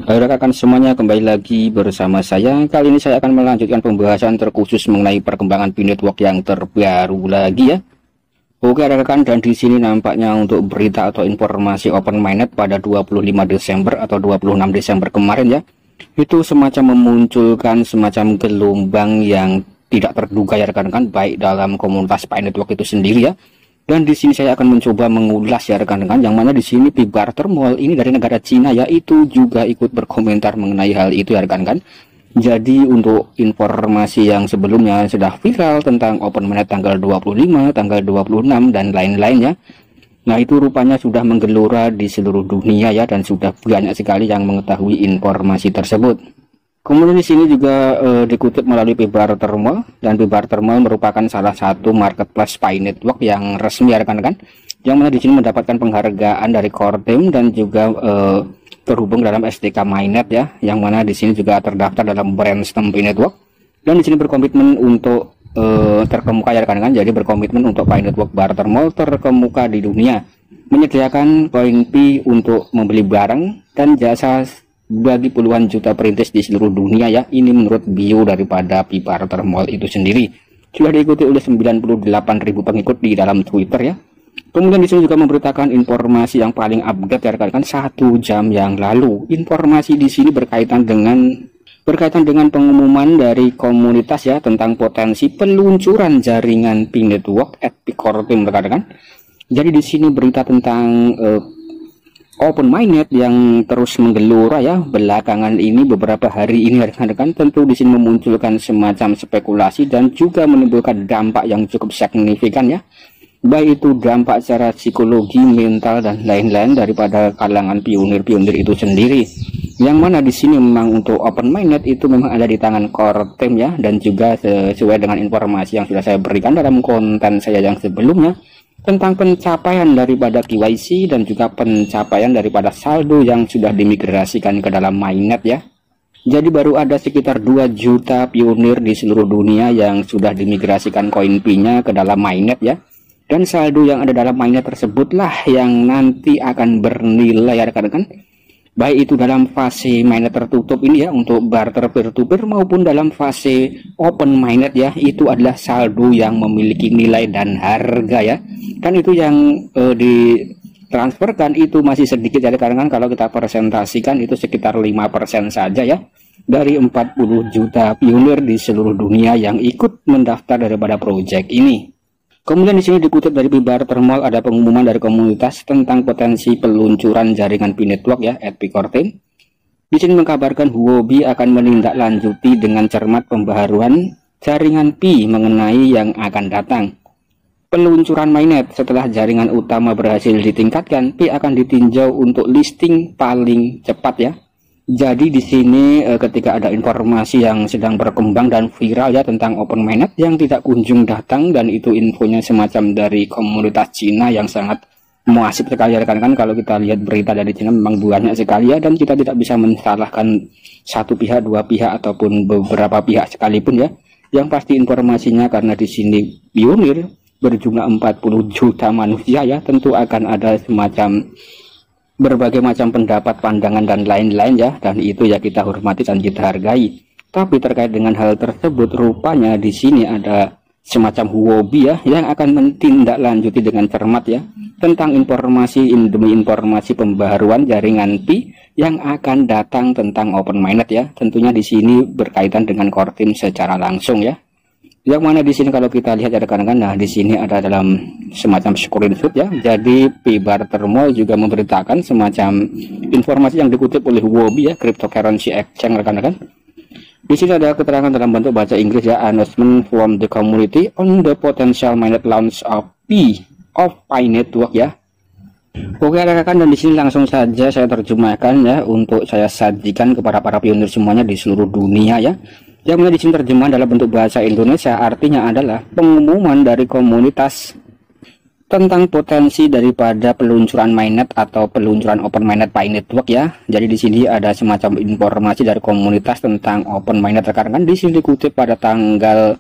Halo rekan semuanya, kembali lagi bersama saya. Kali ini saya akan melanjutkan pembahasan terkhusus mengenai perkembangan P-Network yang terbaru lagi ya. Oke rekan, dan di sini nampaknya untuk berita atau informasi Open Mainnet pada 25 Desember atau 26 Desember kemarin ya, itu semacam memunculkan semacam gelombang yang tidak terduga ya rekan-rekan, baik dalam komunitas P-Network itu sendiri ya. Dan di sini saya akan mencoba mengulas ya rekan-rekan, yang mana di sini Pi Barter Mall ini dari negara Cina ya, itu juga ikut berkomentar mengenai hal itu ya rekan-rekan. Jadi untuk informasi yang sebelumnya sudah viral tentang Open Mainnet tanggal 25, tanggal 26 dan lain-lainnya. Nah, itu rupanya sudah menggelora di seluruh dunia ya, dan sudah banyak sekali yang mengetahui informasi tersebut. Kemudian di sini juga dikutip melalui Pi Barter Mall, dan Pi Barter Mall merupakan salah satu marketplace P-Network yang resmi ya rekan-rekan, yang mana di sini mendapatkan penghargaan dari core team dan juga terhubung dalam SDK Mainnet ya, yang mana di sini juga terdaftar dalam Brainstorm P-Network, dan di sini berkomitmen untuk terkemuka ya rekan-rekan. Jadi berkomitmen untuk P-Network Barter Mall terkemuka di dunia, menyediakan poin Pi untuk membeli barang dan jasa bagi puluhan juta perintis di seluruh dunia ya. Ini menurut bio daripada Pi Barter Mall itu sendiri. Sudah diikuti oleh 98.000 pengikut di dalam Twitter ya. Kemudian di sini juga memberitakan informasi yang paling update ya rekan-rekan, 1 jam yang lalu. Informasi di sini berkaitan dengan pengumuman dari komunitas ya, tentang potensi peluncuran jaringan P-Network at Core Team rekan-rekan. Jadi di sini berita tentang Open Mainnet yang terus menggelora ya belakangan ini, beberapa hari ini rekan-rekan. Tentu di sini memunculkan semacam spekulasi dan juga menimbulkan dampak yang cukup signifikan ya, baik itu dampak secara psikologi, mental dan lain-lain daripada kalangan pionir-pionir itu sendiri. Yang mana di sini memang untuk Open Mainnet itu memang ada di tangan core team ya, dan juga sesuai dengan informasi yang sudah saya berikan dalam konten saya yang sebelumnya tentang pencapaian daripada KYC dan juga pencapaian daripada saldo yang sudah dimigrasikan ke dalam Mainnet ya. Jadi baru ada sekitar 2 juta pionir di seluruh dunia yang sudah dimigrasikan koin Pi-nya ke dalam Mainnet ya. Dan saldo yang ada dalam Mainnet tersebutlah yang nanti akan bernilai ya rekan-rekan, baik itu dalam fase Mainnet tertutup ini ya untuk barter peer-to-peer maupun dalam fase Open Mainnet ya, itu adalah saldo yang memiliki nilai dan harga ya. Dan itu yang ditransferkan itu masih sedikit ya rekan-rekan, kalau kita presentasikan itu sekitar 5% saja ya dari 40 juta pionir di seluruh dunia yang ikut mendaftar daripada proyek ini. Kemudian di sini dikutip dari Pi Barter Mall, ada pengumuman dari komunitas tentang potensi peluncuran jaringan P-Network ya, @Core Team. Di sini mengkabarkan Huobi akan menindaklanjuti dengan cermat pembaharuan jaringan Pi mengenai yang akan datang. Peluncuran Mainnet setelah jaringan utama berhasil ditingkatkan, Pi akan ditinjau untuk listing paling cepat ya. Jadi di sini ketika ada informasi yang sedang berkembang dan viral ya tentang Open Mainnet yang tidak kunjung datang, dan itu infonya semacam dari komunitas Cina yang sangat masif sekali ya rekan-rekan. Kalau kita lihat berita dari Cina memang banyak sekali ya, dan kita tidak bisa mensalahkan satu pihak, dua pihak ataupun beberapa pihak sekalipun ya. Yang pasti informasinya karena di sini pionir berjumlah 40 juta manusia ya, tentu akan ada semacam berbagai macam pendapat, pandangan dan lain-lain ya, dan itu ya kita hormati dan kita hargai. Tapi terkait dengan hal tersebut, rupanya di sini ada semacam Huobi ya yang akan menindaklanjuti dengan cermat ya tentang informasi demi informasi pembaharuan jaringan Pi yang akan datang tentang Open Mainnet ya. Tentunya di sini berkaitan dengan core team secara langsung ya. Yang mana di sini kalau kita lihat ya rekan-rekan, nah di sini ada dalam semacam screenshot ya. Jadi Pi Barter Mall juga memberitakan semacam informasi yang dikutip oleh Huobi ya, cryptocurrency exchange rekan-rekan. Di sini ada keterangan dalam bentuk bahasa Inggris ya, announcement from the community on the potential mainnet launch of P-Network ya. Oke rekan-rekan, dan di sini langsung saja saya terjemahkan ya untuk saya sajikan kepada para pionir semuanya di seluruh dunia ya. Yang mana di sini terjemahan dalam bentuk bahasa Indonesia, artinya adalah pengumuman dari komunitas tentang potensi daripada peluncuran Mainnet atau peluncuran Open Mainnet P-Network ya. Jadi di sini ada semacam informasi dari komunitas tentang Open Mainnet rekan-rekan. Di sini dikutip pada tanggal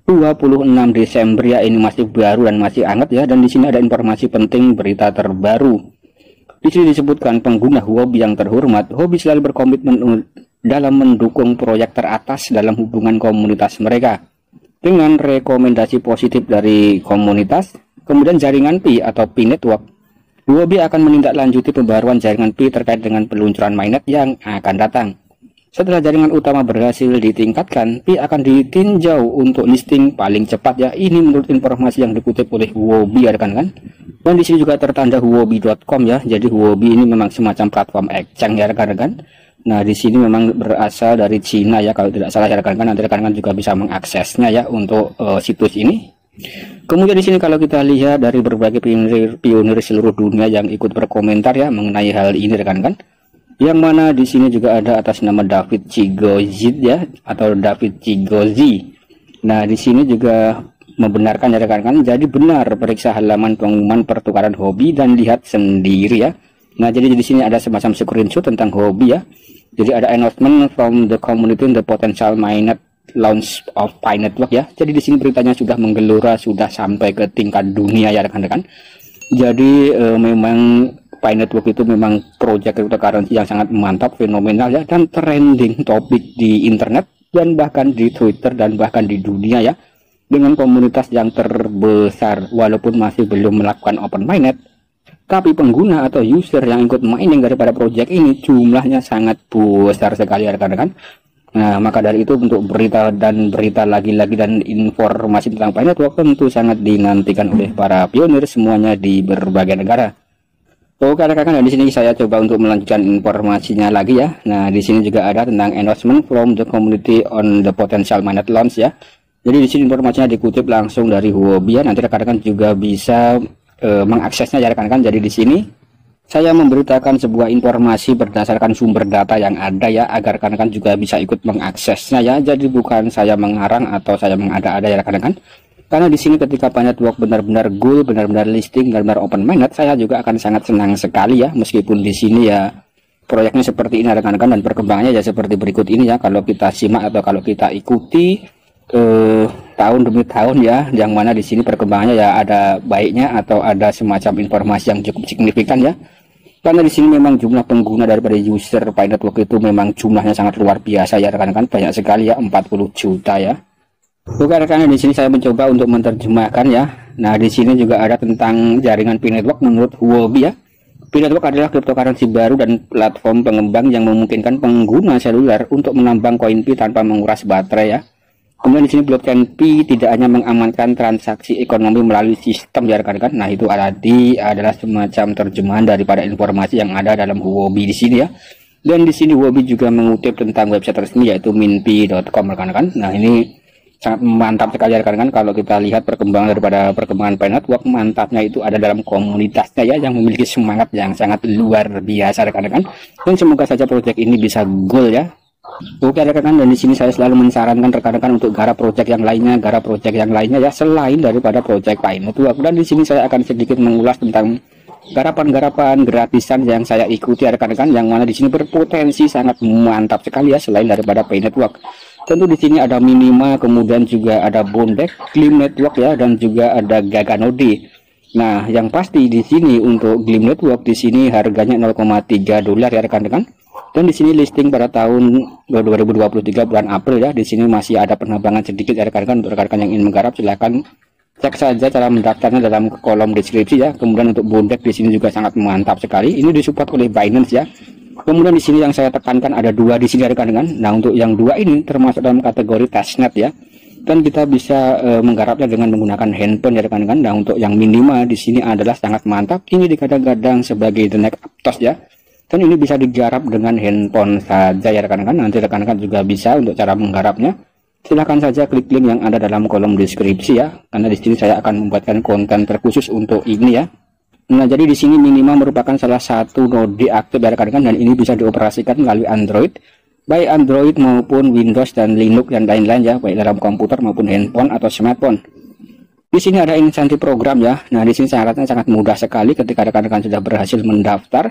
26 Desember ya, ini masih baru dan masih hangat ya. Dan di sini ada informasi penting, berita terbaru. Di sini disebutkan pengguna Huobi yang terhormat, Huobi selalu berkomitmen dalam mendukung proyek teratas dalam hubungan komunitas mereka dengan rekomendasi positif dari komunitas. Kemudian jaringan Pi atau Pi Network, Huobi akan menindaklanjuti pembaruan jaringan Pi terkait dengan peluncuran mainnet yang akan datang. Setelah jaringan utama berhasil ditingkatkan, Pi akan ditinjau untuk listing paling cepat ya. Ini menurut informasi yang dikutip oleh Huobi ya rekan-rekan. Dan di sini juga tertanda huobi.com ya. Jadi Huobi ini memang semacam platform exchange ya rekan-rekan. Nah, di sini memang berasal dari Cina ya kalau tidak salah ya rekan-rekan. Nanti rekan-rekan juga bisa mengaksesnya ya untuk situs ini. Kemudian di sini kalau kita lihat dari berbagai pionir seluruh dunia yang ikut berkomentar ya mengenai hal ini rekan-rekan. Yang mana di sini juga ada atas nama David Chigozid ya atau David Chigozi. Nah, di sini juga membenarkan ya rekan-rekan. Jadi benar, periksa halaman pengumuman pertukaran Huobi dan lihat sendiri ya. Nah, jadi di sini ada semacam screenshot tentang Huobi ya. Jadi ada announcement from the community the potential mainnet launch of Pi Network ya. Jadi di sini beritanya sudah menggelora, sudah sampai ke tingkat dunia ya rekan-rekan. Jadi memang Pi Network itu memang proyek cryptocurrency yang sangat mantap, fenomenal ya, dan trending topik di internet dan bahkan di Twitter dan bahkan di dunia ya, dengan komunitas yang terbesar. Walaupun masih belum melakukan open mainnet, tapi pengguna atau user yang ikut mining daripada proyek ini jumlahnya sangat besar sekali rekan-rekan. Nah, maka dari itu untuk berita lagi-lagi dan informasi tentang Pi Network tentu sangat dinantikan oleh para pionir semuanya di berbagai negara. Oke rekan-rekan, di sini saya coba untuk melanjutkan informasinya lagi ya. Nah, di sini juga ada tentang announcement from the community on the potential mainnet launch ya. Jadi di sini informasinya dikutip langsung dari Huobi ya. Nanti rekan-rekan juga bisa mengaksesnya ya rekan-rekan. Jadi di sini saya memberitakan sebuah informasi berdasarkan sumber data yang ada ya, agar rekan-rekan juga bisa ikut mengaksesnya ya. Jadi bukan saya mengarang atau saya mengada-ada ya rekan-rekan. Karena di sini ketika Pi Network benar-benar goal, benar-benar listing, benar-benar open mainnet, saya juga akan sangat senang sekali ya. Meskipun di sini ya proyeknya seperti ini rekan-rekan, dan perkembangannya ya seperti berikut ini ya. Kalau kita simak atau kalau kita ikuti tahun demi tahun ya, yang mana di sini perkembangannya ya ada baiknya atau ada semacam informasi yang cukup signifikan ya. Karena di sini memang jumlah pengguna daripada user Pi Network itu memang jumlahnya sangat luar biasa ya rekan-rekan, banyak sekali ya, 40 juta ya. Oke rekan-rekan, di sini saya mencoba untuk menerjemahkan ya. Nah, di sini juga ada tentang jaringan Pi Network menurut Huobi ya. Pi Network adalah cryptocurrency baru dan platform pengembang yang memungkinkan pengguna seluler untuk menambang koin Pi tanpa menguras baterai ya. Kemudian di sini blockchain Pi tidak hanya mengamankan transaksi ekonomi melalui sistem ya rekan-rekan. Nah, itu adalah semacam terjemahan daripada informasi yang ada dalam Huobi di sini ya. Dan di sini Huobi juga mengutip tentang website resmi yaitu minpi.com rekan-rekan. Nah, ini sangat mantap sekali rekan-rekan. Kalau kita lihat perkembangan Pi Network, mantapnya itu ada dalam komunitasnya ya, yang memiliki semangat yang sangat luar biasa rekan-rekan. Dan semoga saja proyek ini bisa goal ya. Oke rekan-rekan, dan di sini saya selalu mensarankan rekan-rekan untuk garap proyek yang lainnya ya, selain daripada proyek Pi Network. Dan di sini saya akan sedikit mengulas tentang garapan-garapan gratisan yang saya ikuti rekan-rekan, yang mana di sini berpotensi sangat mantap sekali ya, selain daripada Pi Network. Tentu di sini ada Minima, kemudian juga ada Bondek, Gleam Network ya, dan juga ada Gaganode. Nah, yang pasti di sini untuk Gleam Network di sini harganya 0,3 dolar ya rekan-rekan. Dan di sini listing pada tahun 2023 bulan April ya. Di sini masih ada penambangan sedikit ya rekan-rekan. Untuk rekan-rekan yang ingin menggarap silahkan cek saja cara mendaftarnya dalam kolom deskripsi ya. Kemudian untuk Bondek di sini juga sangat mantap sekali. Ini disupport oleh Binance ya. Kemudian di sini yang saya tekankan ada dua di sini rekan-rekan. Nah, untuk yang dua ini termasuk dalam kategori testnet ya. Dan kita bisa menggarapnya dengan menggunakan handphone ya rekan-rekan. Nah, untuk yang Minima di sini adalah sangat mantap. Ini digadang-gadang sebagai the next Aptos ya. Dan ini bisa digarap dengan handphone saja ya rekan-rekan. Nanti rekan-rekan juga bisa untuk cara menggarapnya. Silahkan saja klik link yang ada dalam kolom deskripsi ya. Karena di sini saya akan membuatkan konten terkhusus untuk ini ya. Nah, jadi di sini Minima merupakan salah satu node aktif ya rekan-rekan, dan ini bisa dioperasikan melalui Android, baik Android maupun Windows dan Linux dan lain-lain ya, baik dalam komputer maupun handphone atau smartphone. Di sini ada insentif program ya. Nah, di sini syaratnya sangat mudah sekali ketika rekan-rekan sudah berhasil mendaftar.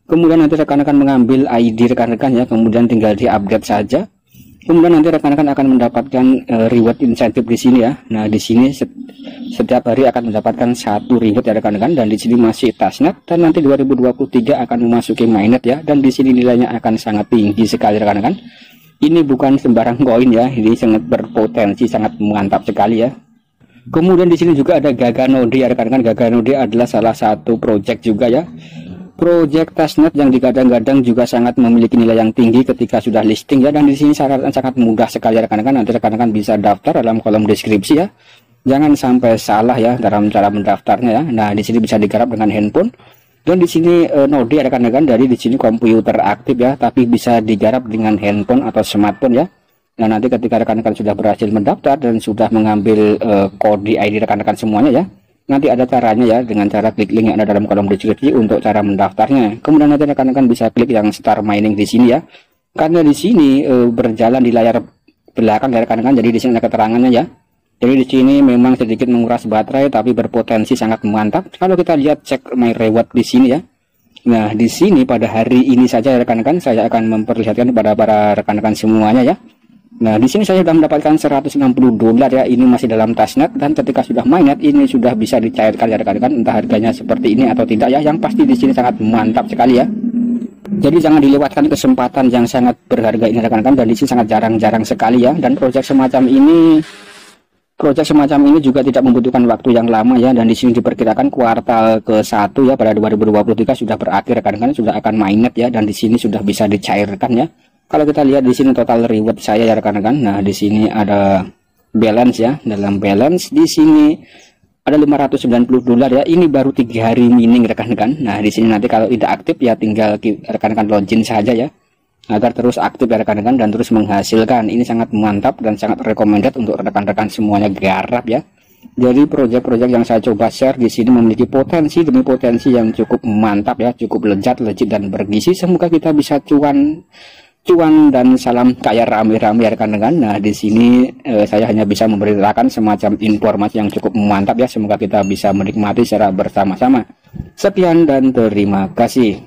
Kemudian nanti rekan-rekan mengambil ID rekan-rekan ya, kemudian tinggal diupdate saja. Kemudian nanti rekan-rekan akan mendapatkan reward insentif di sini ya. Nah, di sini setiap hari akan mendapatkan 1 reward ya rekan-rekan, dan di sini masih tasnet, dan nanti 2023 akan memasuki mainnet ya, dan di sini nilainya akan sangat tinggi sekali rekan-rekan. Ini bukan sembarang koin ya, ini sangat berpotensi, sangat mantap sekali ya. Kemudian di sini juga ada Gaganode ya rekan-rekan. Gaganode adalah salah satu project juga ya. Project testnet yang digadang-gadang juga sangat memiliki nilai yang tinggi ketika sudah listing ya, dan di sini sangat mudah sekali rekan-rekan. Nanti rekan-rekan bisa daftar dalam kolom deskripsi ya. Jangan sampai salah ya dalam cara mendaftarnya ya. Nah, di sini bisa digarap dengan handphone, dan di sini node ya rekan-rekan, dari di sini komputer aktif ya, tapi bisa digarap dengan handphone atau smartphone ya. Nah, nanti ketika rekan-rekan sudah berhasil mendaftar dan sudah mengambil kode ID rekan-rekan semuanya ya, nanti ada caranya ya, dengan cara klik link yang ada dalam kolom deskripsi untuk cara mendaftarnya. Kemudian nanti rekan-rekan bisa klik yang start mining di sini ya, karena di sini berjalan di layar belakang ya rekan-rekan. Jadi di sini ada keterangannya ya. Jadi di sini memang sedikit menguras baterai, tapi berpotensi sangat mantap. Kalau kita lihat cek my reward di sini ya. Nah, di sini pada hari ini saja rekan-rekan, saya akan memperlihatkan kepada para rekan-rekan semuanya ya. Nah, di sini saya sudah mendapatkan 160 dolar ya, ini masih dalam tasnet, dan ketika sudah mainnet ini sudah bisa dicairkan ya rekan-rekan, entah harganya seperti ini atau tidak ya. Yang pasti di sini sangat mantap sekali ya. Jadi jangan dilewatkan kesempatan yang sangat berharga ini rekan-rekan, dan di sini sangat jarang-jarang sekali ya. Dan proyek semacam ini juga tidak membutuhkan waktu yang lama ya, dan di sini diperkirakan kuartal ke-1 ya pada 2023 sudah berakhir rekan-rekan, sudah akan mainnet ya, dan di sini sudah bisa dicairkan ya. Kalau kita lihat di sini total reward saya ya rekan-rekan. Nah, di sini ada balance ya. Dalam balance di sini ada 590 dolar ya. Ini baru 3 hari mining rekan-rekan. Nah, di sini nanti kalau tidak aktif ya tinggal rekan-rekan login saja ya, agar terus aktif ya rekan-rekan dan terus menghasilkan. Ini sangat mantap dan sangat recommended untuk rekan-rekan semuanya garap ya. Jadi proyek-proyek yang saya coba share di sini memiliki potensi demi potensi yang cukup mantap ya, cukup lezat, legit dan bergizi. Semoga kita bisa cuan dan salam kaya rame-rame ya rekan-rekan. Nah, di sini saya hanya bisa memberitakan semacam informasi yang cukup mantap ya. Semoga kita bisa menikmati secara bersama-sama. Sekian dan terima kasih.